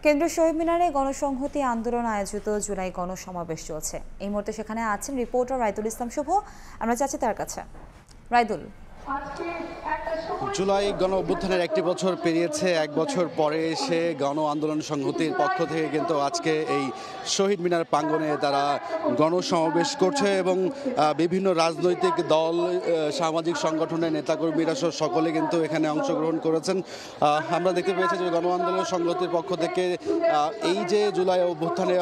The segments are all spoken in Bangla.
কেন্দ্রীয় শহীদ মিনারে গণসংহতি আন্দোলন আয়োজিত জুলাই গণসমাবেশ চলছে। এই মুহূর্তে সেখানে আছেন রিপোর্টার রাইদুল ইসলাম শুভ। আমরা যাচ্ছি তার কাছে। রাইদুল, জুলাই গণ অভ্যুত্থানের একটি বছর পেরিয়েছে। এক বছর পরে এসে গণ আন্দোলন সংহতির পক্ষ থেকে কিন্তু আজকে এই শহীদ মিনার প্রাঙ্গণে তারা গণসমাবেশ করছে এবং বিভিন্ন রাজনৈতিক দল, সামাজিক সংগঠনের নেতাকর্মীরা সকলে কিন্তু এখানে অংশগ্রহণ করেছেন। আমরা দেখতে পেয়েছি যে গণ আন্দোলন সংহতির পক্ষ থেকে এই যে জুলাই অভ্যুত্থানে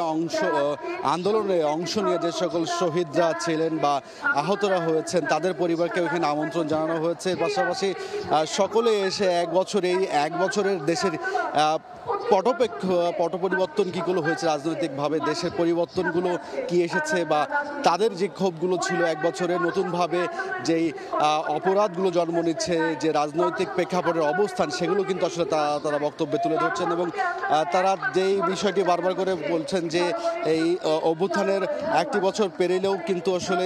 আন্দোলনে অংশ নিয়ে যে সকল শহীদরা ছিলেন বা আহতরা হয়েছেন তাদের পরিবারকে এখানে আমন্ত্রণ জানানো হয়েছে। পাশাপাশি সকলে এসে এক বছরের দেশের পট পরিবর্তন কীগুলো হয়েছে রাজনৈতিকভাবে, দেশের পরিবর্তনগুলো কি এসেছে বা তাদের যে ক্ষোভগুলো ছিল এক বছরে নতুনভাবে যেই অপরাধগুলো জন্ম নিচ্ছে, যে রাজনৈতিক প্রেক্ষাপটের অবস্থান, সেগুলো কিন্তু আসলে তারা বক্তব্যে তুলে ধরছেন এবং তারা যেই বিষয়টি বারবার করে বলছেন যে এই অভ্যুত্থানের একটি বছর পেরিলেও কিন্তু আসলে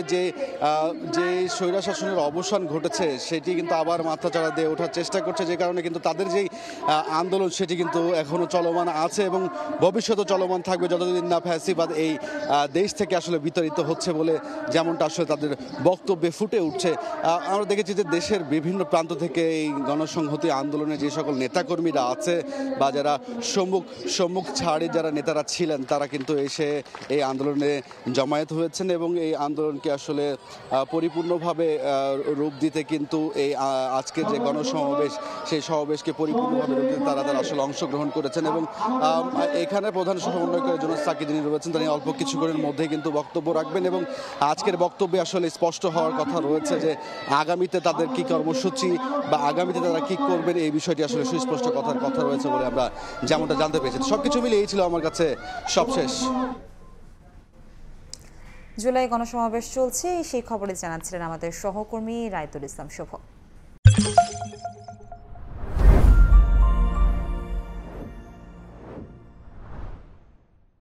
যে স্বৈর শাসনের অবসান ঘটেছে সেটি কিন্তু আবার মাথাচাড়া দিয়ে ওঠার চেষ্টা করছে, যে কারণে কিন্তু তাদের যেই আন্দোলন সেটি কিন্তু এখনো চলমান আছে এবং ভবিষ্যতে চলমান থাকবে যতদিন না ফ্যাসিবাদ এই দেশ থেকে আসলে বিতাড়িত হচ্ছে বলে যেমনটা আসলে তাদের বক্তব্যে ফুটে উঠছে। আমরা দেখেছি যে দেশের বিভিন্ন প্রান্ত থেকে এই গণসংহতি আন্দোলনে যে সকল নেতাকর্মীরা আছে বা যারা সম্মুখ ছাড়ে যারা নেতারা ছিলেন তারা কিন্তু এসে এই আন্দোলনে জমায়েত হয়েছেন এবং এই আন্দোলনকে আসলে পরিপূর্ণভাবে রূপ দিতে কিন্তু এই আজকের যে গণসমাবেশ সেই সমাবেশকে পরিপূর্ণভাবে রূপ দিতে তারা আসলে অংশগ্রহণ করেছেন এবং এখানে প্রধান সমন্বয়কের জন্য সাকি যিনি রয়েছেন তিনি অল্প কিছুক্ষণের মধ্যেই কিন্তু বক্তব্য রাখবেন এবং আজকের বক্তব্যে আসলে স্পষ্ট হওয়ার কথা রয়েছে যে আগামীতে তাদের কি কর্মসূচি বা আগামীতে তারা কি করবেন এই বিষয়টি আসলে সুস্পষ্ট কথা রয়েছে বলে আমরা যেমনটা জানতে পেরেছি। সবকিছু মিলে এই ছিল আমার কাছে সবশেষ। জুলাই গণসমাবেশ চলছে সেই খবরে জানাচ্ছিলেন আমাদের সহকর্মী রাইদুল ইসলাম শুভ।